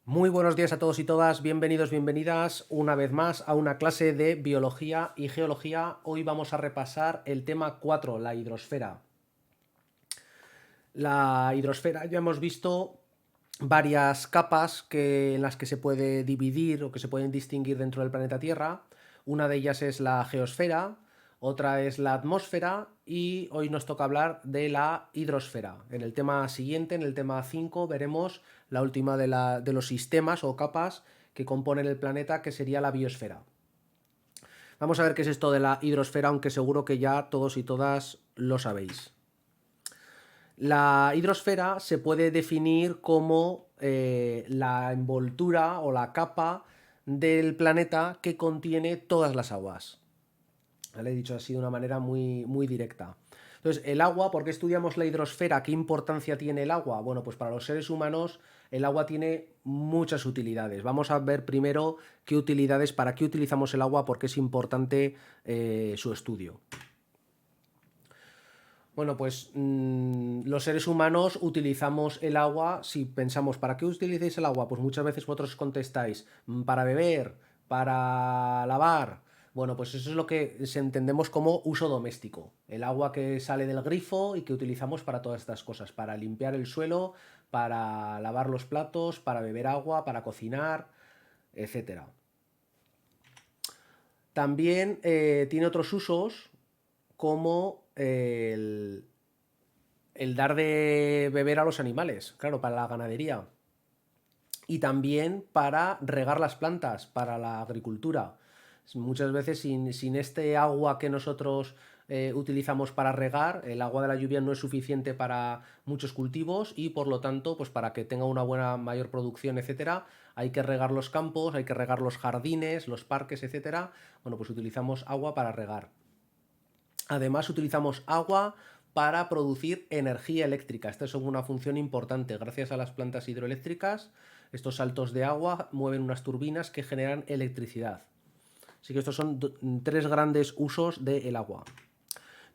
Muy buenos días a todos y todas, bienvenidos, bienvenidas una vez más a una clase de biología y geología. Hoy vamos a repasar el tema 4, la hidrosfera. La hidrosfera, ya hemos visto varias capas en las que se puede dividir o que se pueden distinguir dentro del planeta Tierra. Una de ellas es la geosfera, otra es la atmósfera y hoy nos toca hablar de la hidrosfera. En el tema siguiente, en el tema 5, veremos la última de los sistemas o capas que componen el planeta, que sería la biosfera. Vamos a ver qué es esto de la hidrosfera, aunque seguro que ya todos y todas lo sabéis. La hidrosfera se puede definir como la envoltura o la capa del planeta que contiene todas las aguas. ¿Vale? He dicho así de una manera muy directa. Entonces, el agua, ¿por qué estudiamos la hidrosfera? ¿Qué importancia tiene el agua? Bueno, pues para los seres humanos el agua tiene muchas utilidades. Vamos a ver primero qué utilidades, para qué utilizamos el agua, porque es importante su estudio. Bueno, pues los seres humanos utilizamos el agua. Si pensamos, ¿para qué utilizáis el agua? Pues muchas veces vosotros contestáis, para beber, para lavar. Bueno, pues eso es lo que entendemos como uso doméstico. El agua que sale del grifo y que utilizamos para todas estas cosas, para limpiar el suelo, para lavar los platos, para beber agua, para cocinar, etcétera. También tiene otros usos como el dar de beber a los animales, claro, para la ganadería. Y también para regar las plantas, para la agricultura. Muchas veces sin este agua que nosotros utilizamos para regar, el agua de la lluvia no es suficiente para muchos cultivos y por lo tanto, pues para que tenga una buena mayor producción, etcétera, hay que regar los campos, hay que regar los jardines, los parques, etcétera. Bueno, pues utilizamos agua para regar. Además, utilizamos agua para producir energía eléctrica. Esta es una función importante. Gracias a las plantas hidroeléctricas, estos saltos de agua mueven unas turbinas que generan electricidad. Así que estos son tres grandes usos del agua.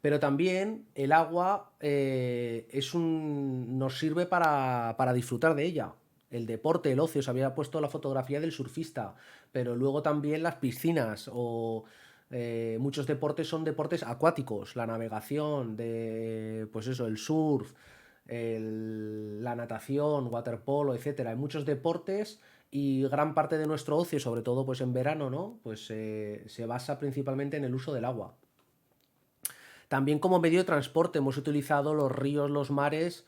Pero también el agua nos sirve para disfrutar de ella. El deporte, el ocio, se había puesto la fotografía del surfista, pero luego también las piscinas o muchos deportes son deportes acuáticos, la navegación, pues eso, el surf, la natación, waterpolo, etcétera. Hay muchos deportes y gran parte de nuestro ocio, sobre todo pues en verano, ¿no? Pues se basa principalmente en el uso del agua. También como medio de transporte hemos utilizado los ríos, los mares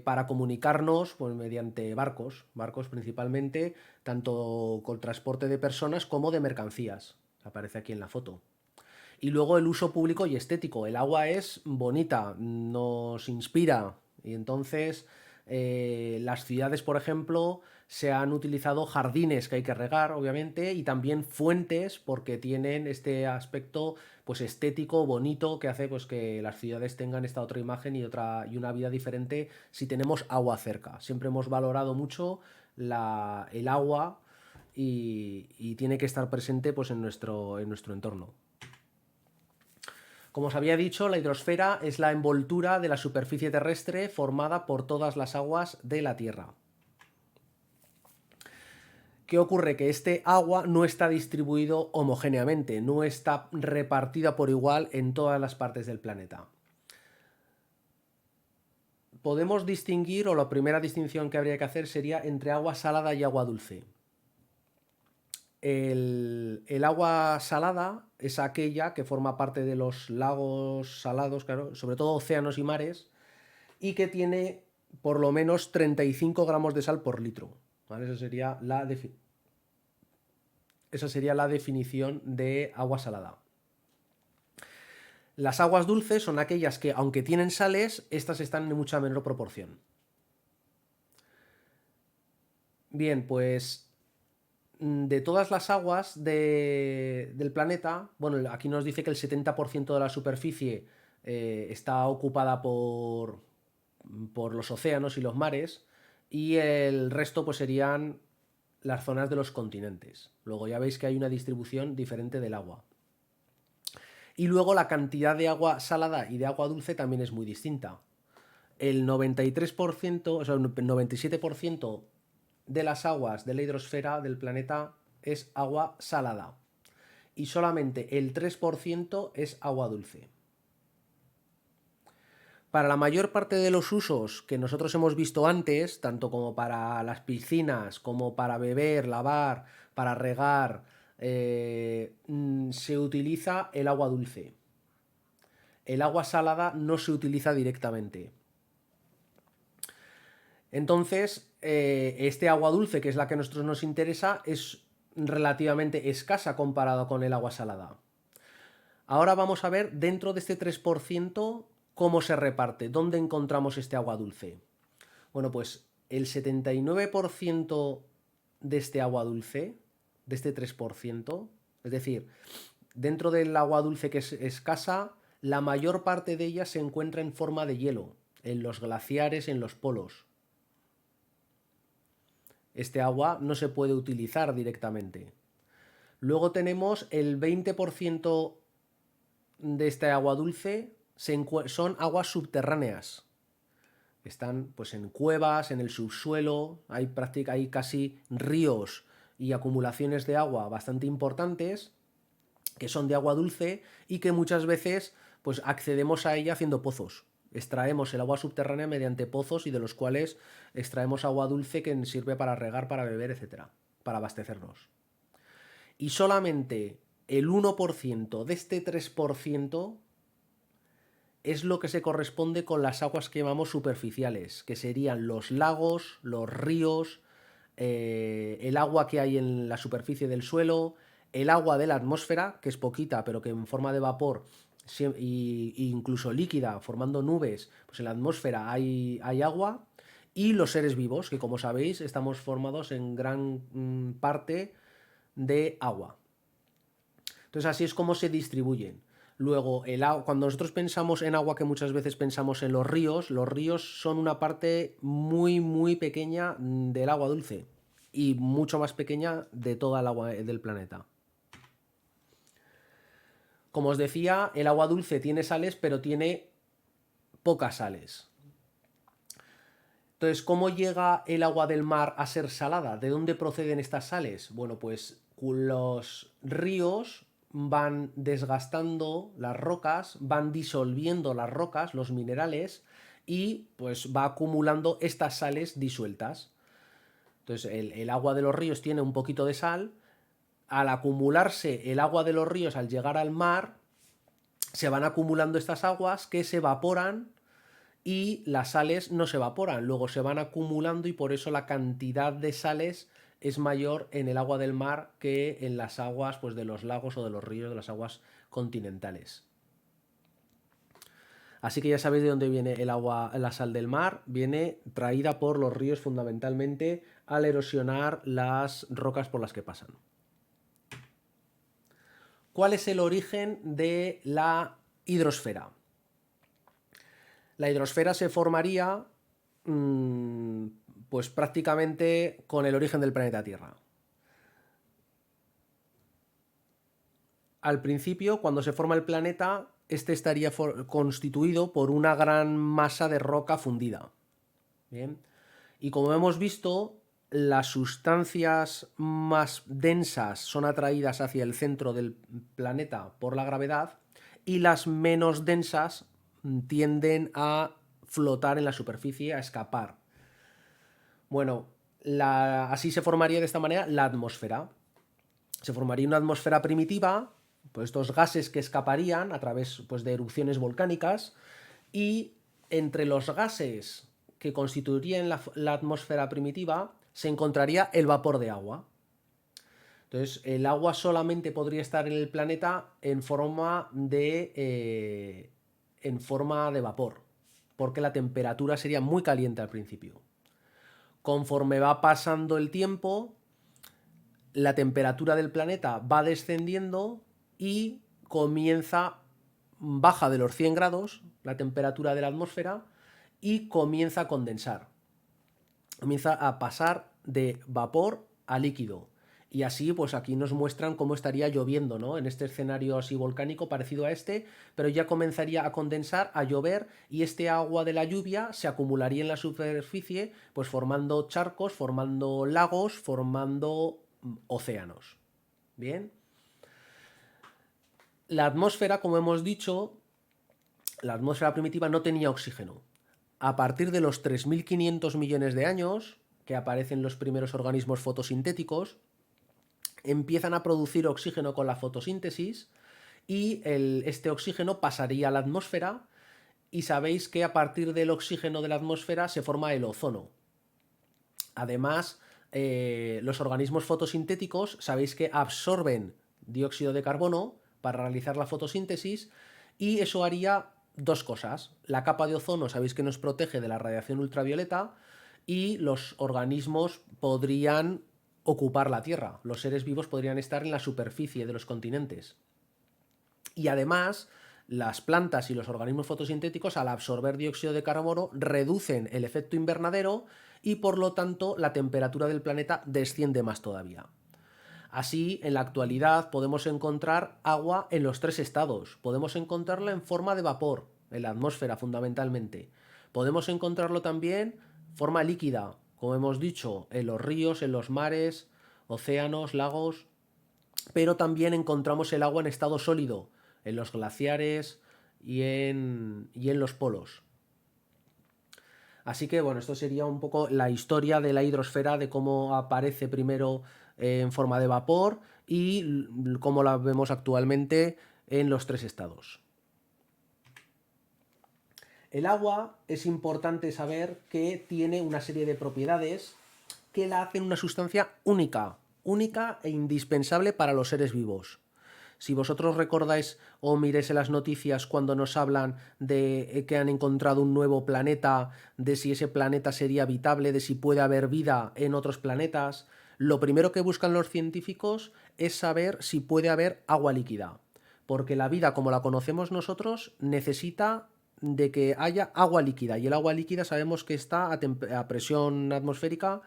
para comunicarnos pues, mediante barcos principalmente, tanto con transporte de personas como de mercancías. Aparece aquí en la foto. Y luego el uso público y estético. El agua es bonita, nos inspira. Y entonces las ciudades, por ejemplo, se han utilizado jardines que hay que regar, obviamente, y también fuentes porque tienen este aspecto pues estético, bonito, que hace pues que las ciudades tengan esta otra imagen y una vida diferente si tenemos agua cerca. Siempre hemos valorado mucho el agua y tiene que estar presente pues en nuestro entorno. Como os había dicho, la hidrosfera es la envoltura de la superficie terrestre formada por todas las aguas de la Tierra. ¿Qué ocurre? Que este agua no está distribuido homogéneamente, no está repartida por igual en todas las partes del planeta. Podemos distinguir, o la primera distinción que habría que hacer sería entre agua salada y agua dulce. El agua salada es aquella que forma parte de los lagos salados, claro, sobre todo océanos y mares, y que tiene por lo menos 35 gramos de sal por litro. ¿Vale? Esa sería la definición de agua salada. Las aguas dulces son aquellas que, aunque tienen sales, estas están en mucha menor proporción. Bien, pues de todas las aguas del planeta, bueno, aquí nos dice que el 70% de la superficie está ocupada por los océanos y los mares, y el resto pues serían las zonas de los continentes. Luego ya veis que hay una distribución diferente del agua. Y luego la cantidad de agua salada y de agua dulce también es muy distinta. El 93%, o sea, el 97% de las aguas de la hidrosfera del planeta es agua salada y solamente el 3% es agua dulce. Para la mayor parte de los usos que nosotros hemos visto antes, tanto como para las piscinas, como para beber, lavar, para regar, se utiliza el agua dulce. El agua salada no se utiliza directamente. Entonces, este agua dulce, que es la que a nosotros nos interesa, es relativamente escasa comparado con el agua salada. Ahora vamos a ver dentro de este 3% cómo se reparte, dónde encontramos este agua dulce. Bueno, pues el 79% de este agua dulce, de este 3%, es decir, dentro del agua dulce que es escasa, la mayor parte de ella se encuentra en forma de hielo, en los glaciares, en los polos. Este agua no se puede utilizar directamente. Luego tenemos el 20% de este agua dulce son aguas subterráneas. Están pues en cuevas, en el subsuelo, hay casi ríos y acumulaciones de agua bastante importantes que son de agua dulce y que muchas veces pues accedemos a ella haciendo pozos. Extraemos el agua subterránea mediante pozos y de los cuales extraemos agua dulce que sirve para regar, para beber, etcétera, para abastecernos. Y solamente el 1% de este 3% es lo que se corresponde con las aguas que llamamos superficiales, que serían los lagos, los ríos, el agua que hay en la superficie del suelo, el agua de la atmósfera, que es poquita, pero que en forma de vapor e incluso líquida, formando nubes, pues en la atmósfera hay agua, y los seres vivos, que como sabéis estamos formados en gran parte de agua. Entonces así es como se distribuyen. Luego, cuando nosotros pensamos en agua, que muchas veces pensamos en los ríos son una parte muy, muy pequeña del agua dulce y mucho más pequeña de toda el agua del planeta. Como os decía, el agua dulce tiene sales, pero tiene pocas sales. Entonces, ¿cómo llega el agua del mar a ser salada? ¿De dónde proceden estas sales? Bueno, pues los ríos van desgastando las rocas, van disolviendo las rocas, los minerales, y pues va acumulando estas sales disueltas. Entonces, el agua de los ríos tiene un poquito de sal. Al acumularse el agua de los ríos, al llegar al mar, se van acumulando estas aguas que se evaporan y las sales no se evaporan, luego se van acumulando y por eso la cantidad de sales es mayor en el agua del mar que en las aguas pues, de los lagos o de los ríos, de las aguas continentales. Así que ya sabéis de dónde viene el agua, la sal del mar. Viene traída por los ríos fundamentalmente al erosionar las rocas por las que pasan. ¿Cuál es el origen de la hidrosfera? La hidrosfera se formaría pues prácticamente con el origen del planeta Tierra. Al principio, cuando se forma el planeta, este estaría constituido por una gran masa de roca fundida. Bien. Y como hemos visto, las sustancias más densas son atraídas hacia el centro del planeta por la gravedad y las menos densas tienden a flotar en la superficie, a escapar. Bueno, así se formaría de esta manera la atmósfera. Se formaría una atmósfera primitiva, pues estos gases que escaparían a través pues, de erupciones volcánicas, y entre los gases que constituirían la atmósfera primitiva se encontraría el vapor de agua. Entonces, el agua solamente podría estar en el planeta en forma de vapor, porque la temperatura sería muy caliente al principio. Conforme va pasando el tiempo, la temperatura del planeta va descendiendo y baja de los 100 grados la temperatura de la atmósfera y comienza a condensar. Comienza a pasar de vapor a líquido. Y así, pues aquí nos muestran cómo estaría lloviendo, ¿no? En este escenario así volcánico parecido a este, pero ya comenzaría a condensar, a llover, y este agua de la lluvia se acumularía en la superficie, pues formando charcos, formando lagos, formando océanos. Bien. La atmósfera, como hemos dicho, la atmósfera primitiva no tenía oxígeno. A partir de los 3.500 millones de años, que aparecen los primeros organismos fotosintéticos, empiezan a producir oxígeno con la fotosíntesis y este oxígeno pasaría a la atmósfera, y sabéis que a partir del oxígeno de la atmósfera se forma el ozono. Además, los organismos fotosintéticos sabéis que absorben dióxido de carbono para realizar la fotosíntesis, y eso haría dos cosas. La capa de ozono sabéis que nos protege de la radiación ultravioleta, y los organismos podrían ocupar la Tierra. Los seres vivos podrían estar en la superficie de los continentes. Y además, las plantas y los organismos fotosintéticos, al absorber dióxido de carbono, reducen el efecto invernadero, y por lo tanto la temperatura del planeta desciende más todavía. Así, en la actualidad podemos encontrar agua en los tres estados. Podemos encontrarla en forma de vapor, en la atmósfera fundamentalmente. Podemos encontrarlo también en forma líquida, como hemos dicho, en los ríos, en los mares, océanos, lagos. Pero también encontramos el agua en estado sólido, en los glaciares y en los polos. Así que bueno, esto sería un poco la historia de la hidrosfera, de cómo aparece primero en forma de vapor y cómo la vemos actualmente en los tres estados. El agua, es importante saber que tiene una serie de propiedades que la hacen una sustancia única, única e indispensable para los seres vivos. Si vosotros recordáis o miréis en las noticias cuando nos hablan de que han encontrado un nuevo planeta, de si ese planeta sería habitable, de si puede haber vida en otros planetas, lo primero que buscan los científicos es saber si puede haber agua líquida. Porque la vida como la conocemos nosotros necesita de que haya agua líquida, y el agua líquida sabemos que está a presión atmosférica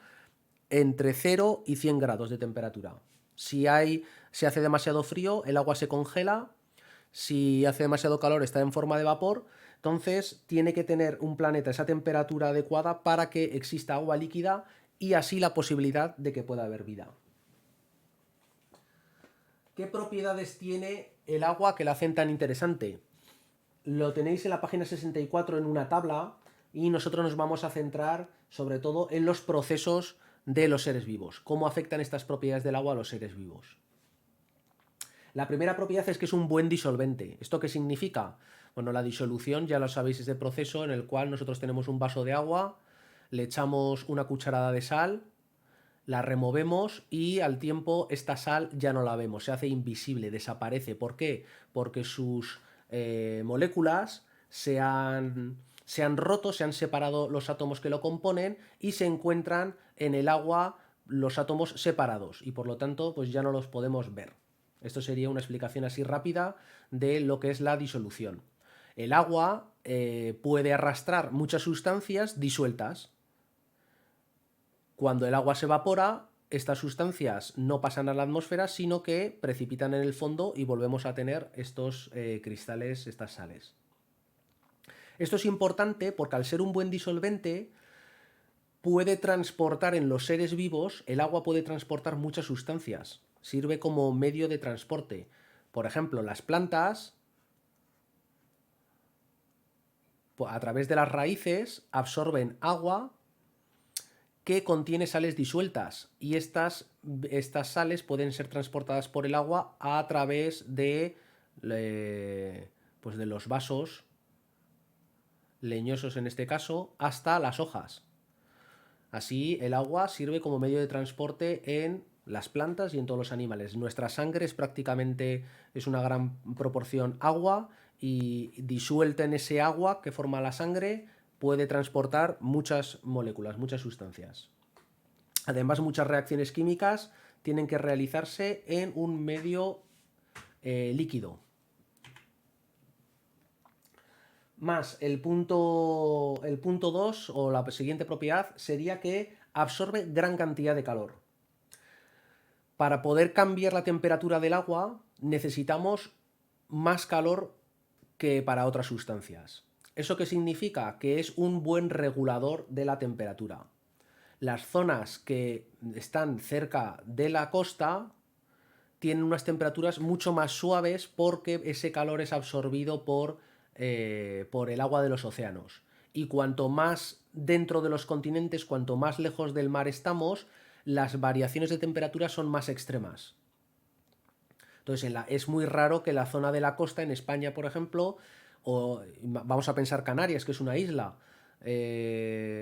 entre 0 y 100 grados de temperatura. Si hace demasiado frío, el agua se congela. Si hace demasiado calor, está en forma de vapor. Entonces, tiene que tener un planeta esa temperatura adecuada para que exista agua líquida, y así la posibilidad de que pueda haber vida. ¿Qué propiedades tiene el agua que la hacen tan interesante? Lo tenéis en la página 64 en una tabla, y nosotros nos vamos a centrar sobre todo en los procesos de los seres vivos, cómo afectan estas propiedades del agua a los seres vivos. La primera propiedad es que es un buen disolvente. ¿Esto qué significa? Bueno, la disolución, ya lo sabéis, es el proceso en el cual nosotros tenemos un vaso de agua, le echamos una cucharada de sal, la removemos, y al tiempo esta sal ya no la vemos, se hace invisible, desaparece. ¿Por qué? Porque sus moléculas se han roto, se han separado los átomos que lo componen, y se encuentran en el agua los átomos separados, y por lo tanto pues ya no los podemos ver. Esto sería una explicación así rápida de lo que es la disolución. El agua puede arrastrar muchas sustancias disueltas. Cuando el agua se evapora, estas sustancias no pasan a la atmósfera, sino que precipitan en el fondo, y volvemos a tener estos cristales, estas sales. Esto es importante porque, al ser un buen disolvente, puede transportar en los seres vivos, el agua puede transportar muchas sustancias. Sirve como medio de transporte. Por ejemplo, las plantas, a través de las raíces, absorben agua que contiene sales disueltas, y estas sales pueden ser transportadas por el agua a través pues de los vasos leñosos, en este caso, hasta las hojas. Así, el agua sirve como medio de transporte en las plantas y en todos los animales. Nuestra sangre es una gran proporción agua, y disuelta en ese agua que forma la sangre puede transportar muchas moléculas, muchas sustancias. Además, muchas reacciones químicas tienen que realizarse en un medio líquido. Más el punto 2, o la siguiente propiedad, sería que absorbe gran cantidad de calor. Para poder cambiar la temperatura del agua necesitamos más calor que para otras sustancias. ¿Eso qué significa? Que es un buen regulador de la temperatura. Las zonas que están cerca de la costa tienen unas temperaturas mucho más suaves porque ese calor es absorbido por el agua de los océanos. Y cuanto más dentro de los continentes, cuanto más lejos del mar estamos, las variaciones de temperatura son más extremas. Entonces, es muy raro que la zona de la costa, en España, por ejemplo, o vamos a pensar Canarias, que es una isla,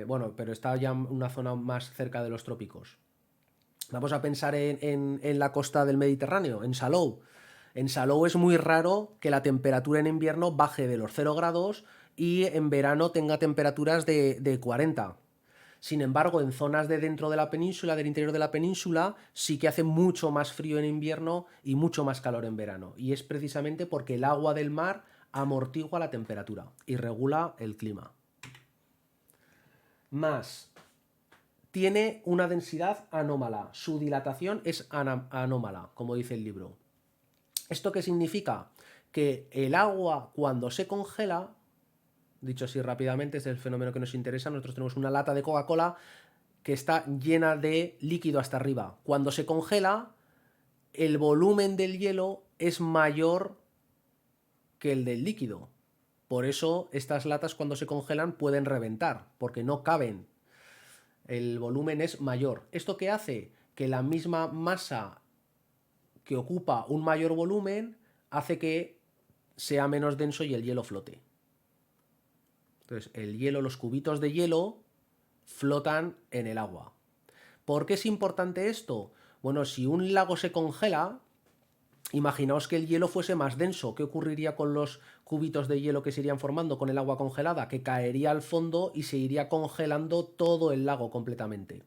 bueno, pero está ya una zona más cerca de los trópicos. Vamos a pensar en la costa del Mediterráneo, en Salou. En Salou es muy raro que la temperatura en invierno baje de los 0 grados y en verano tenga temperaturas de 40. Sin embargo, en zonas de dentro de la península, del interior de la península, sí que hace mucho más frío en invierno y mucho más calor en verano. Y es precisamente porque el agua del mar amortigua la temperatura y regula el clima. Más, tiene una densidad anómala. Su dilatación es anómala, como dice el libro. ¿Esto qué significa? Que el agua, cuando se congela, dicho así rápidamente, este es el fenómeno que nos interesa. Nosotros tenemos una lata de Coca-Cola que está llena de líquido hasta arriba. Cuando se congela, el volumen del hielo es mayor que el del líquido. Por eso estas latas, cuando se congelan, pueden reventar, porque no caben. El volumen es mayor. ¿Esto qué hace? Que la misma masa que ocupa un mayor volumen hace que sea menos denso y el hielo flote. Entonces, el hielo, los cubitos de hielo flotan en el agua. ¿Por qué es importante esto? Bueno, si un lago se congela, imaginaos que el hielo fuese más denso. ¿Qué ocurriría con los cubitos de hielo que se irían formando con el agua congelada? Que caería al fondo y se iría congelando todo el lago completamente.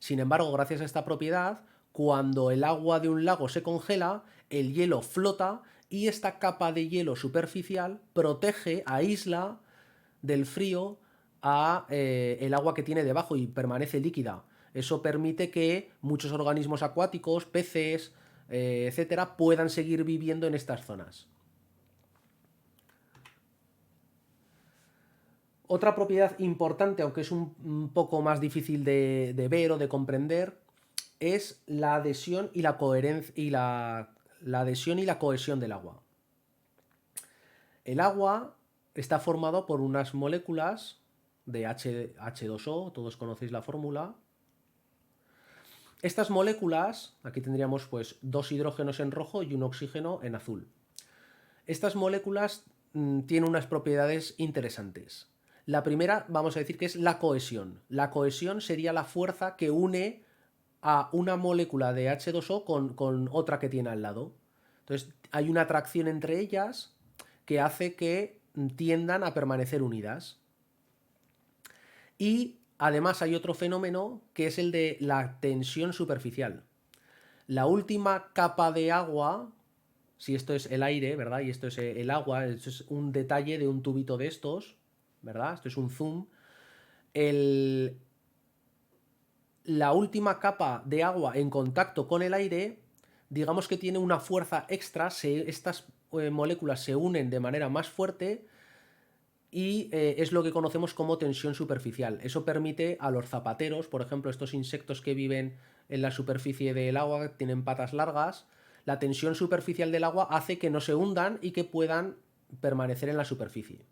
Sin embargo, gracias a esta propiedad, cuando el agua de un lago se congela, el hielo flota y esta capa de hielo superficial protege, aísla del frío a el agua que tiene debajo y permanece líquida. Eso permite que muchos organismos acuáticos, peces, etcétera, puedan seguir viviendo en estas zonas. Otra propiedad importante, aunque es un poco más difícil de ver o de comprender, es la adhesión y la coherencia y la adhesión y la cohesión del agua. El agua está formado por unas moléculas de H2O, todos conocéis la fórmula. Estas moléculas, aquí tendríamos pues 2 hidrógenos en rojo y un oxígeno en azul. Estas moléculas tienen unas propiedades interesantes. La primera, vamos a decir que es la cohesión. La cohesión sería la fuerza que une a una molécula de H2O con otra que tiene al lado. Entonces, hay una atracción entre ellas que hace que tiendan a permanecer unidas. Y además hay otro fenómeno que es el de la tensión superficial. La última capa de agua, si esto es el aire, ¿verdad? Y esto es el agua, esto es un detalle de un tubito de estos, ¿verdad? Esto es un zoom. La última capa de agua en contacto con el aire, digamos que tiene una fuerza extra, estas moléculas se unen de manera más fuerte y es lo que conocemos como tensión superficial. Eso permite a los zapateros, por ejemplo, estos insectos que viven en la superficie del agua, tienen patas largas, la tensión superficial del agua hace que no se hundan y que puedan permanecer en la superficie.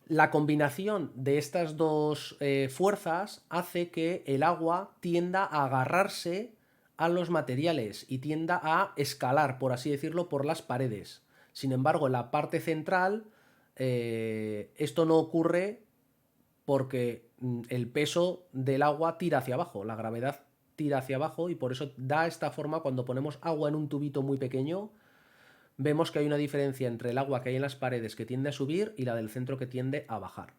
La combinación de estas dos fuerzas hace que el agua tienda a agarrarse a los materiales y tienda a escalar, por así decirlo, por las paredes. Sin embargo, en la parte central esto no ocurre porque el peso del agua tira hacia abajo, la gravedad tira hacia abajo y por eso da esta forma cuando ponemos agua en un tubito muy pequeño. Vemos que hay una diferencia entre el agua que hay en las paredes que tiende a subir y la del centro que tiende a bajar.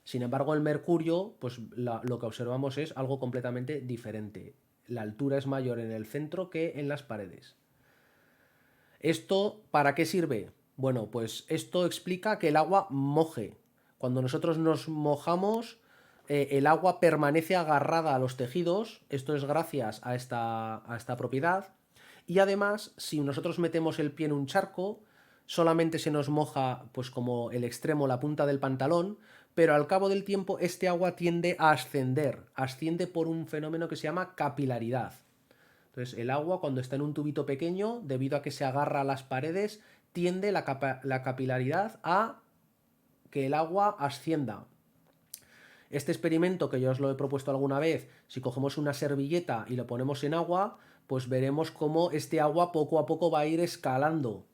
Sin embargo, el mercurio, pues lo que observamos es algo completamente diferente. La altura es mayor en el centro que en las paredes. ¿Esto para qué sirve? Bueno, pues esto explica que el agua moje. Cuando nosotros nos mojamos, el agua permanece agarrada a los tejidos, esto es gracias a esta propiedad, y además, si nosotros metemos el pie en un charco, solamente se nos moja pues como el extremo, la punta del pantalón, pero al cabo del tiempo este agua tiende a ascender, asciende por un fenómeno que se llama capilaridad. Entonces el agua cuando está en un tubito pequeño, debido a que se agarra a las paredes, tiende la capilaridad a que el agua ascienda. Este experimento que yo os lo he propuesto alguna vez, si cogemos una servilleta y lo ponemos en agua, pues veremos cómo este agua poco a poco va a ir escalando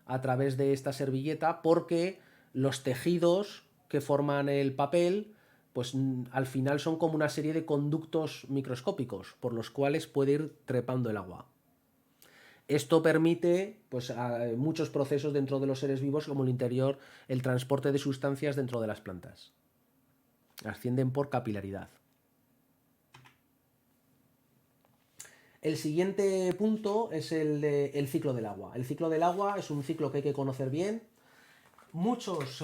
a través de esta servilleta porque los tejidos que forman el papel pues al final son como una serie de conductos microscópicos por los cuales puede ir trepando el agua. Esto permite pues, muchos procesos dentro de los seres vivos, como el interior, el transporte de sustancias dentro de las plantas. Ascienden por capilaridad. El siguiente punto es el ciclo del agua. El ciclo del agua es un ciclo que hay que conocer bien. Muchos,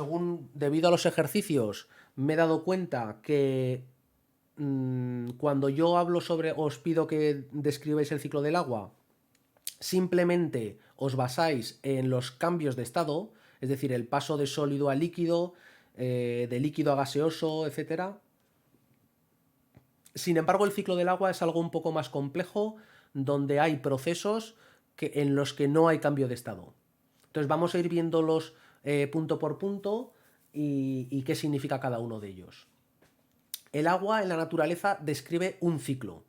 debido a los ejercicios, me he dado cuenta que cuando yo hablo sobre, os pido que describáis el ciclo del agua, simplemente os basáis en los cambios de estado, es decir, el paso de sólido a líquido, de líquido a gaseoso, etc. Sin embargo, el ciclo del agua es algo un poco más complejo, donde hay procesos en los que no hay cambio de estado. Entonces vamos a ir viéndolos punto por punto y qué significa cada uno de ellos. El agua en la naturaleza describe un ciclo.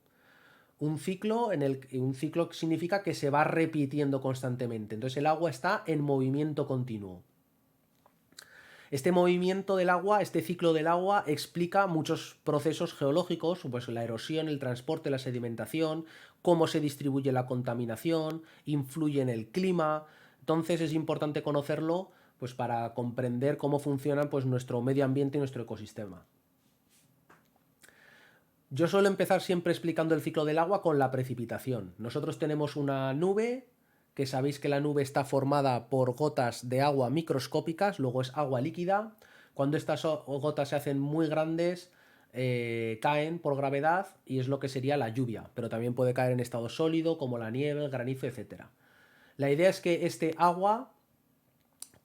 Un ciclo significa que se va repitiendo constantemente. Entonces el agua está en movimiento continuo. Este movimiento del agua, este ciclo del agua, explica muchos procesos geológicos, pues la erosión, el transporte, la sedimentación, cómo se distribuye la contaminación, influye en el clima. Entonces es importante conocerlo pues, para comprender cómo funciona pues, nuestro medio ambiente y nuestro ecosistema. Yo suelo empezar siempre explicando el ciclo del agua con la precipitación. Nosotros tenemos una nube, que sabéis que la nube está formada por gotas de agua microscópicas, luego es agua líquida. Cuando estas gotas se hacen muy grandes, caen por gravedad y es lo que sería la lluvia, pero también puede caer en estado sólido como la nieve, el granizo, etc. La idea es que este agua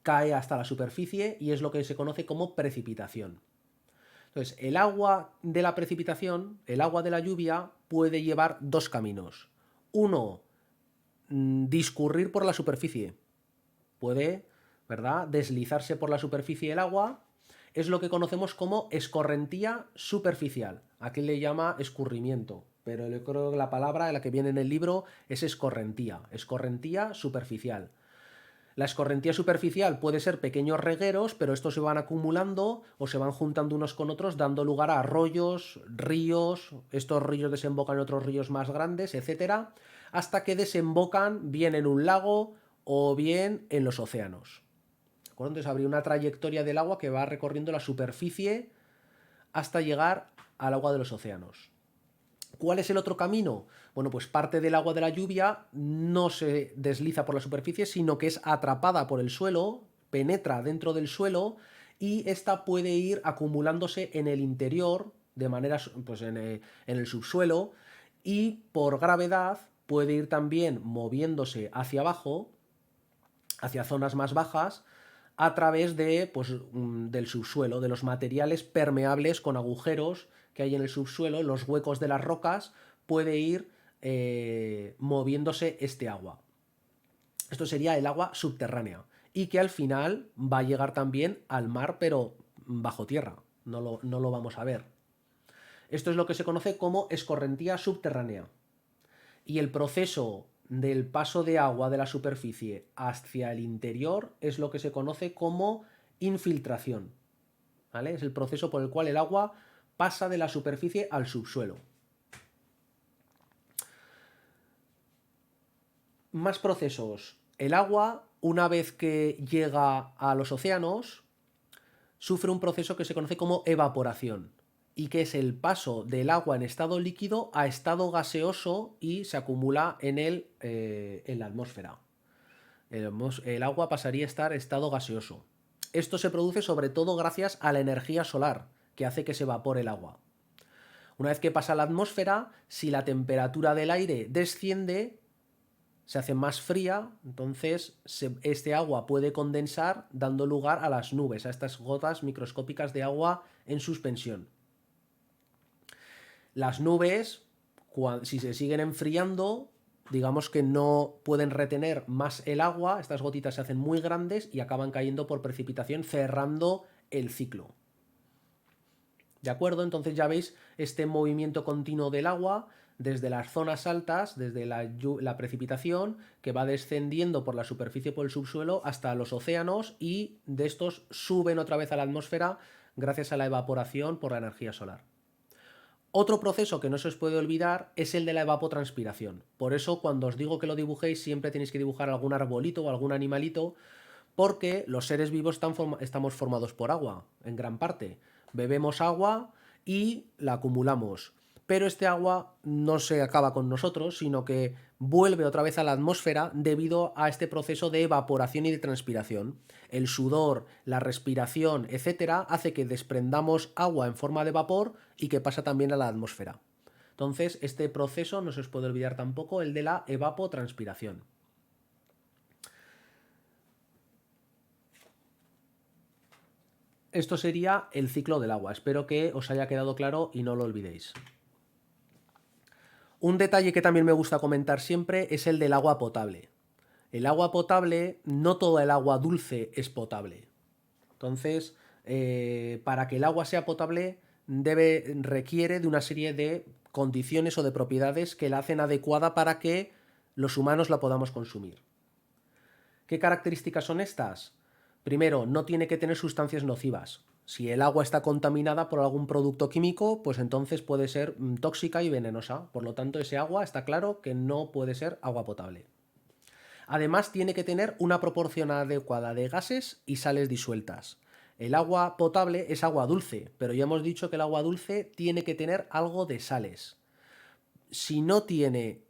cae hasta la superficie y es lo que se conoce como precipitación. Entonces, el agua de la precipitación, el agua de la lluvia, puede llevar dos caminos. Uno, discurrir por la superficie. Puede, ¿verdad?, deslizarse por la superficie del agua. Es lo que conocemos como escorrentía superficial. Aquí le llama escurrimiento, pero yo creo que la palabra, la que viene en el libro, es escorrentía superficial. La escorrentía superficial puede ser pequeños regueros, pero estos se van acumulando o se van juntando unos con otros, dando lugar a arroyos, ríos, estos ríos desembocan en otros ríos más grandes, etcétera, hasta que desembocan bien en un lago o bien en los océanos. Entonces habría una trayectoria del agua que va recorriendo la superficie hasta llegar al agua de los océanos. ¿Cuál es el otro camino? Bueno, pues parte del agua de la lluvia no se desliza por la superficie, sino que es atrapada por el suelo, penetra dentro del suelo y esta puede ir acumulándose en el interior, de manera, pues en el subsuelo, y por gravedad puede ir también moviéndose hacia abajo, hacia zonas más bajas, a través de, pues, del subsuelo, de los materiales permeables con agujeros que hay en el subsuelo, los huecos de las rocas, puede ir moviéndose este agua. Esto sería el agua subterránea y que al final va a llegar también al mar, pero bajo tierra, no lo vamos a ver. Esto es lo que se conoce como escorrentía subterránea. Y el proceso del paso de agua de la superficie hacia el interior es lo que se conoce como infiltración. ¿Vale? Es el proceso por el cual el agua pasa de la superficie al subsuelo. Más procesos. El agua, una vez que llega a los océanos, sufre un proceso que se conoce como evaporación y que es el paso del agua en estado líquido a estado gaseoso y se acumula en la atmósfera. El agua pasaría a estar en estado gaseoso. Esto se produce sobre todo gracias a la energía solar, que hace que se evapore el agua. Una vez que pasa a la atmósfera, si la temperatura del aire desciende, se hace más fría, entonces este agua puede condensar dando lugar a las nubes, a estas gotas microscópicas de agua en suspensión. Las nubes, si se siguen enfriando, digamos que no pueden retener más el agua, estas gotitas se hacen muy grandes y acaban cayendo por precipitación, cerrando el ciclo. ¿De acuerdo? Entonces ya veis este movimiento continuo del agua desde las zonas altas, desde la precipitación, que va descendiendo por la superficie, por el subsuelo, hasta los océanos, y de estos suben otra vez a la atmósfera gracias a la evaporación por la energía solar. Otro proceso que no se os puede olvidar es el de la evapotranspiración. Por eso, cuando os digo que lo dibujéis, siempre tenéis que dibujar algún arbolito o algún animalito, porque los seres vivos estamos formados por agua, en gran parte. Bebemos agua y la acumulamos. Pero este agua no se acaba con nosotros, sino que vuelve otra vez a la atmósfera debido a este proceso de evaporación y de transpiración. El sudor, la respiración, etcétera, hace que desprendamos agua en forma de vapor y que pasa también a la atmósfera. Entonces, este proceso no se os puede olvidar tampoco, el de la evapotranspiración. Esto sería el ciclo del agua. Espero que os haya quedado claro y no lo olvidéis. Un detalle que también me gusta comentar siempre es el del agua potable. El agua potable, no toda el agua dulce es potable. Entonces, para que el agua sea potable, requiere de una serie de condiciones o de propiedades que la hacen adecuada para que los humanos la podamos consumir. ¿Qué características son estas? Primero, no tiene que tener sustancias nocivas. Si el agua está contaminada por algún producto químico, pues entonces puede ser tóxica y venenosa. Por lo tanto, ese agua está claro que no puede ser agua potable. Además, tiene que tener una proporción adecuada de gases y sales disueltas. El agua potable es agua dulce, pero ya hemos dicho que el agua dulce tiene que tener algo de sales. Si no tiene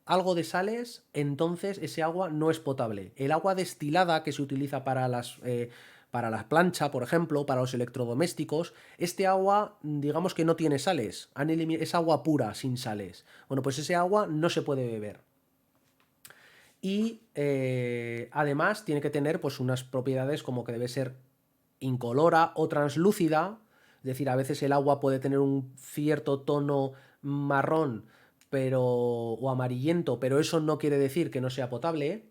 algo de sales, entonces ese agua no es potable. El agua destilada que se utiliza para la plancha, por ejemplo, para los electrodomésticos, este agua, digamos que no tiene sales, es agua pura, sin sales. Bueno, pues ese agua no se puede beber. Y además tiene que tener pues unas propiedades como que debe ser incolora o translúcida, es decir, a veces el agua puede tener un cierto tono marrón o amarillento, pero eso no quiere decir que no sea potable.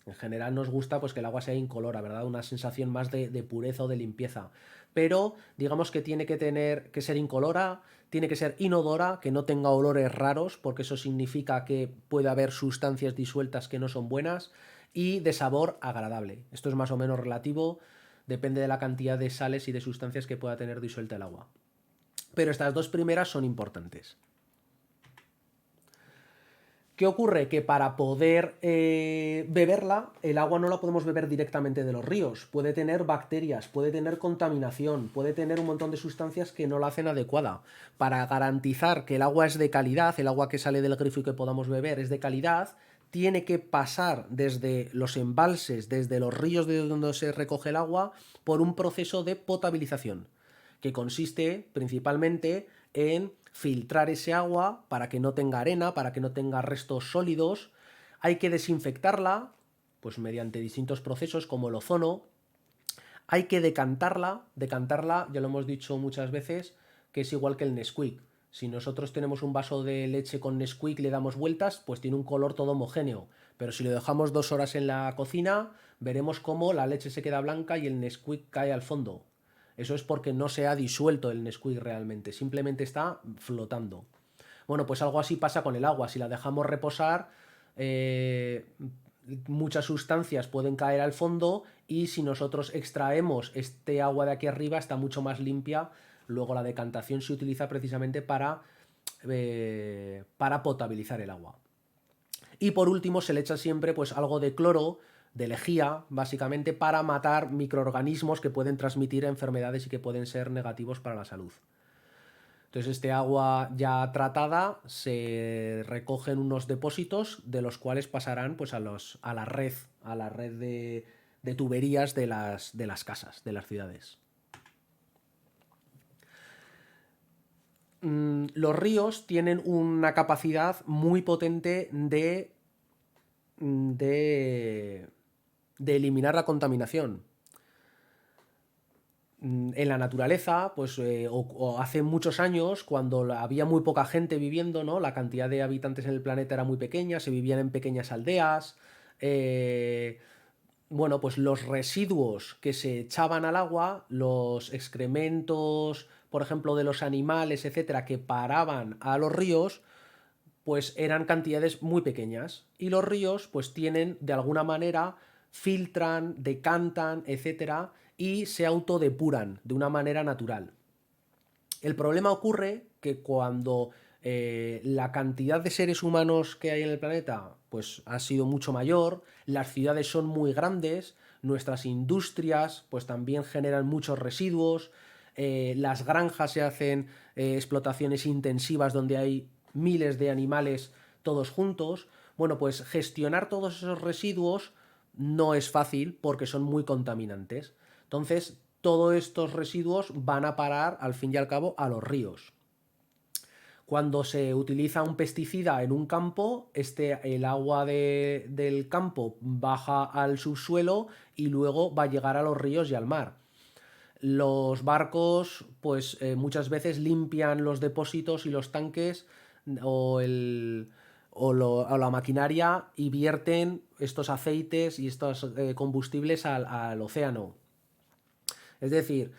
En general nos gusta pues que el agua sea incolora, ¿verdad? Una sensación más de pureza o de limpieza. Pero digamos que tiene que tener que ser incolora, tiene que ser inodora, que no tenga olores raros, porque eso significa que puede haber sustancias disueltas que no son buenas, y de sabor agradable. Esto es más o menos relativo, depende de la cantidad de sales y de sustancias que pueda tener disuelta el agua. Pero estas dos primeras son importantes. ¿Qué ocurre? Que para poder beberla, el agua no la podemos beber directamente de los ríos. Puede tener bacterias, puede tener contaminación, puede tener un montón de sustancias que no la hacen adecuada. Para garantizar que el agua es de calidad, el agua que sale del grifo y que podamos beber es de calidad, tiene que pasar desde los embalses, desde los ríos de donde se recoge el agua, por un proceso de potabilización, que consiste principalmente en filtrar ese agua para que no tenga arena, para que no tenga restos sólidos. Hay que desinfectarla, pues mediante distintos procesos como el ozono. Hay que decantarla, ya lo hemos dicho muchas veces, que es igual que el Nesquik. Si nosotros tenemos un vaso de leche con Nesquik y le damos vueltas, pues tiene un color todo homogéneo. Pero si lo dejamos 2 horas en la cocina, veremos cómo la leche se queda blanca y el Nesquik cae al fondo. Eso es porque no se ha disuelto el Nesquik realmente, simplemente está flotando. Bueno, pues algo así pasa con el agua. Si la dejamos reposar, muchas sustancias pueden caer al fondo, y si nosotros extraemos este agua de aquí arriba está mucho más limpia. Luego la decantación se utiliza precisamente para potabilizar el agua. Y por último se le echa siempre pues algo de cloro, de lejía, básicamente para matar microorganismos que pueden transmitir enfermedades y que pueden ser negativos para la salud. Entonces este agua ya tratada se recoge en unos depósitos, de los cuales pasarán pues a la red de tuberías de las casas, de las ciudades. los ríos tienen una capacidad muy potente de, de eliminar la contaminación. En la naturaleza, pues, o hace muchos años, cuando había muy poca gente viviendo, ¿no? La cantidad de habitantes en el planeta era muy pequeña, se vivían en pequeñas aldeas. eh, bueno, pues los residuos que se echaban al agua, los excrementos, por ejemplo, de los animales, etcétera, que paraban a los ríos, pues eran cantidades muy pequeñas. Y los ríos, pues tienen, de alguna manera, filtran, decantan, etcétera, y se autodepuran de una manera natural. El problema ocurre que cuando la cantidad de seres humanos que hay en el planeta pues ha sido mucho mayor, las ciudades son muy grandes, nuestras industrias pues también generan muchos residuos, las granjas se hacen explotaciones intensivas donde hay miles de animales todos juntos. Bueno, pues gestionar todos esos residuos no es fácil porque son muy contaminantes. Entonces, todos estos residuos van a parar, al fin y al cabo, a los ríos. Cuando se utiliza un pesticida en un campo, el agua del campo baja al subsuelo y luego va a llegar a los ríos y al mar. Los barcos, pues muchas veces limpian los depósitos y los tanques o, el, o la maquinaria y vierten estos aceites y estos combustibles al océano. Es decir,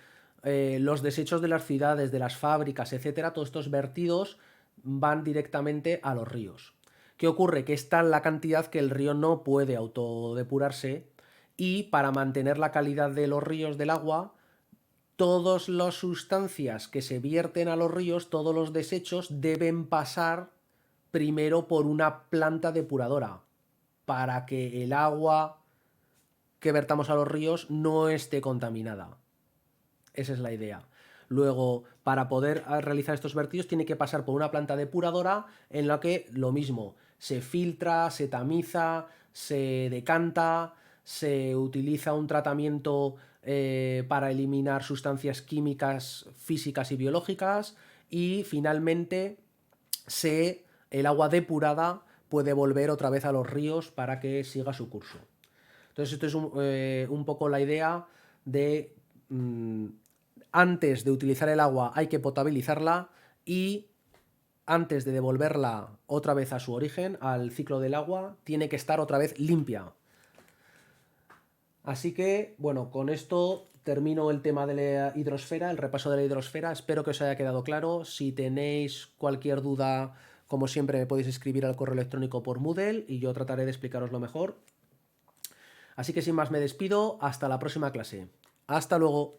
los desechos de las ciudades, de las fábricas, etcétera, todos estos vertidos van directamente a los ríos. ¿Qué ocurre? Que es tal la cantidad que el río no puede autodepurarse y para mantener la calidad de los ríos del agua, todas las sustancias que se vierten a los ríos, todos los desechos deben pasar primero por una planta depuradora para que el agua que vertamos a los ríos no esté contaminada. Esa es la idea. Luego, para poder realizar estos vertidos, tiene que pasar por una planta depuradora en la que lo mismo, se filtra, se tamiza, se decanta, se utiliza un tratamiento para eliminar sustancias químicas, físicas y biológicas y finalmente el agua depurada puede volver otra vez a los ríos para que siga su curso. Entonces, esto es un poco la idea de antes de utilizar el agua hay que potabilizarla y antes de devolverla otra vez a su origen, al ciclo del agua, tiene que estar otra vez limpia. Así que, bueno, con esto termino el tema de la hidrosfera, el repaso de la hidrosfera. Espero que os haya quedado claro. Si tenéis cualquier duda, como siempre, me podéis escribir al correo electrónico por Moodle y yo trataré de explicaroslo mejor. Así que sin más me despido, hasta la próxima clase. Hasta luego.